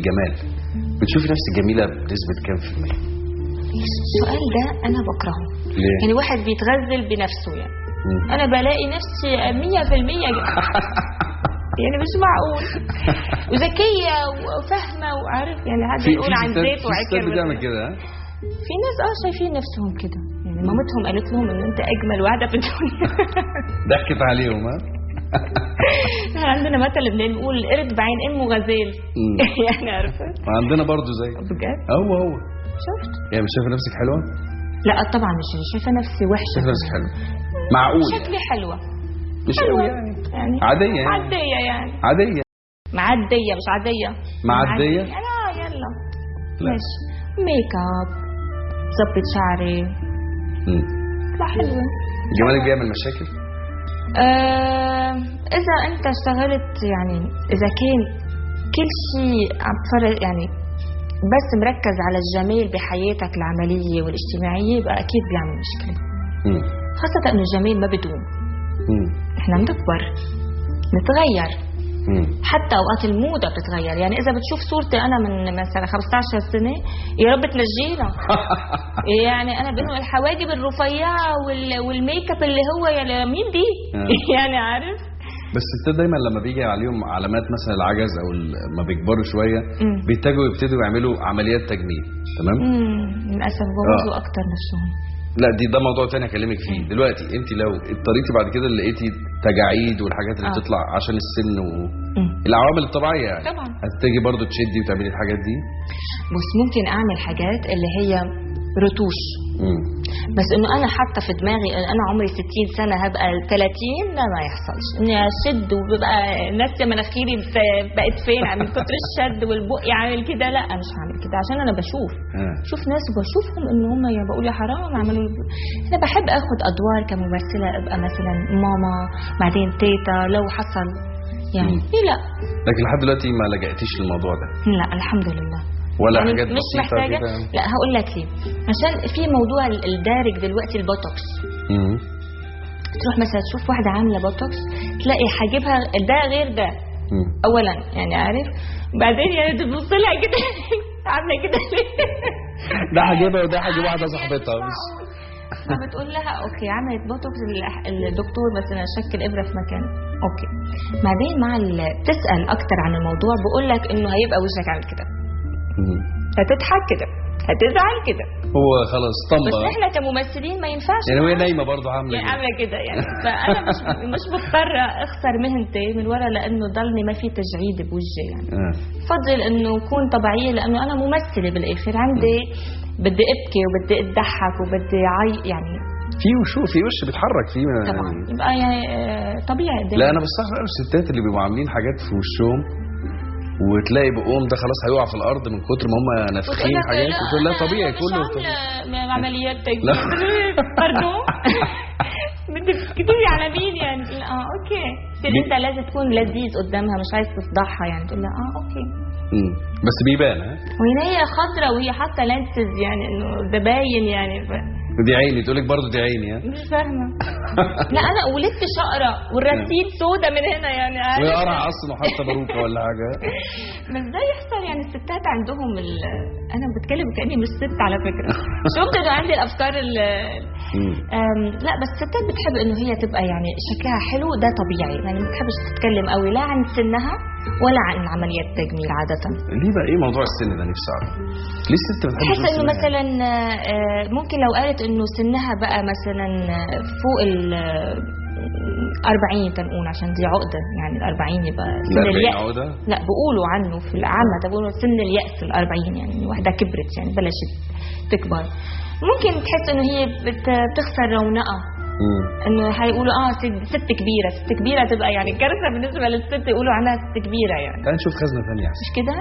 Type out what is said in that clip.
الجمال، بتشوفي نفسك جميله بنسبه كام في المية؟ السؤال ده انا بكرهه. ليه؟ يعني واحد بيتغزل بنفسه يعني. انا بلاقي نفسي 100% يعني مش معقول. وذكيه وفاهمه وعارف يعني حد يقول عن ذاته وعكر بتعمل كده. في ناس شايفين نفسهم كده يعني. مامتهم قالت لهم ان انت اجمل واحده في الدنيا. ضحكت عليهم. ها احنا عندنا مثل بنقول قرد بعين امه غزال. يعني عارفه عندنا برضو زي بجد. هو شفت يعني مش شايفه نفسك حلوه؟ لا طبعا مش شايفه نفسي وحشه. شايفه نفسك حلوه معقول؟ شكلي حلوه مش قوي يعني عاديه يعني. عاديه يعني عاديه معديه مش عاديه. معديه يلا ماشي. ميك اب ظبط شعري لا حلوه. جمالك بيعمل مشاكل؟ اذا انت اشتغلت يعني اذا كان كل شيء عم تفرق يعني بس مركز على الجمال بحياتك العمليه والاجتماعيه يبقى اكيد بيعمل مشكله. خاصه انه الجمال ما بدوم. احنا بنكبر نتغير. حتى اوقات الموضه بتتغير. يعني اذا بتشوف صورتي انا من مثلا 15 سنه يا رب تنجينا. يعني انا بانه الحواجب الرفيعه والميك اب اللي هو يا مين دي. يعني عارف. بس الستات دايما لما بيجي عليهم علامات مثلا العجز او ما بيكبروا شويه يبتدوا يعملوا عمليات تجميل. تمام. للاسف بوظوا اكتر نفسهم. لا ده موضوع تاني اكلمك فيه. دلوقتي انت لو اضطريتي بعد كده لقيتي تجاعيد والحاجات اللي بتطلع عشان السن العوامل الطبيعيه يعني طبعا هتيجي برضو تشدي وتعملي الحاجات دي. بص ممكن اعمل حاجات اللي هي رتوش. بس انه انا حاطه في دماغي انا عمري 60 سنه هبقى 30 لا ما يحصلش. اني اشد وببقى ناسيه مناخيري بقت فين من كتر الشد والبق عامل كده. لا مش هعمل كده عشان انا بشوف ناس وبشوفهم ان هم بقول يا حرام عملوا. انا بحب اخد ادوار كممثله ابقى مثلا ماما بعدين تيتا لو حصل يعني. لا لكن لحد دلوقتي ما لجأتيش للموضوع ده؟ لا الحمد لله. ولا يعني حاجات مش محتاجه. لا هقول لك ليه. عشان في موضوع الدارج دلوقتي البوتوكس. تروح مثلا تشوف واحده عامله بوتوكس تلاقي حاجبها ده غير ده. اولا يعني عارف. بعدين يعني تبص لها كده عامله كده ده حاجبها وده حاجب واحده صاحبتها. فبتقول لها اوكي عملت بوتوكس الدكتور مثلا شكل ابره في مكان اوكي. بعدين مع تسال اكتر عن الموضوع بقول لك انه هيبقى وشك عامل كده. هتضحك كده هتزعل كده. هو خلاص طمع. بس احنا كممثلين ما ينفعش يعني وهي نايمه برضه عامله يعني عامله كده يعني. فانا مش مضطره اخسر مهنتي من ورا لانه ضلني ما في تجعيد بوجهي يعني. بفضل انه اكون طبيعيه لانه انا ممثله بالاخر. عندي بدي ابكي وبدي اضحك وبدي يعني في وش بيتحرك فيه طبعا يبقى يعني طبيعي. لا انا بستغرب الستات اللي بيبقوا عاملين حاجات في وشهم وتلاقي بقهم ده خلاص هيقع في الارض من كتر ما هم نافخين حاجات وتقول لا طبيعي كله عمليات تجميل. باردون بدك تكتبي على مين يعني. اوكي انت لازم تكون لذيذ قدامها مش عايز تفضحها يعني. تقول لها اوكي بس بيبان وهنا هي خضرة وهي حاطه لانسز يعني انه ده باين يعني. دي عيني تقول لك برضه دي عيني مش فاهمه. لا انا ولدت شقره والرسيم سودا من هنا يعني عارف. وهي قرع اصلا وحاطه باروكه ولا حاجه. بس ده يحصل يعني. الستات عندهم انا بتكلم كاني مش ست على فكره. شفت انه عندي الافكار لا بس الستات بتحب انه هي تبقى يعني شكلها حلو ده طبيعي يعني. ما بتحبش تتكلم قوي لا عن سنها ولا عن عمليات تجميل عاده. ليه بقى ايه موضوع السن ده نفسي اعرف. ليه الست بتحب تحس انه مثلا ممكن لو قالت انه سنها بقى مثلا فوق ال 40 تنقول عشان دي عقده يعني. ال 40 يبقى سن اليأس. لا بيقولوا عنه في العامه بيقولوا سن اليأس ال 40 يعني واحده كبرت يعني بلشت تكبر. ممكن تحس انه هي بتخسر رونقها. انه هيقولوا ست كبيره تبقى يعني كارثه بالنسبه للست يقولوا عنها ست كبيره يعني. تعال نشوف خزنه ثانيه مش كده.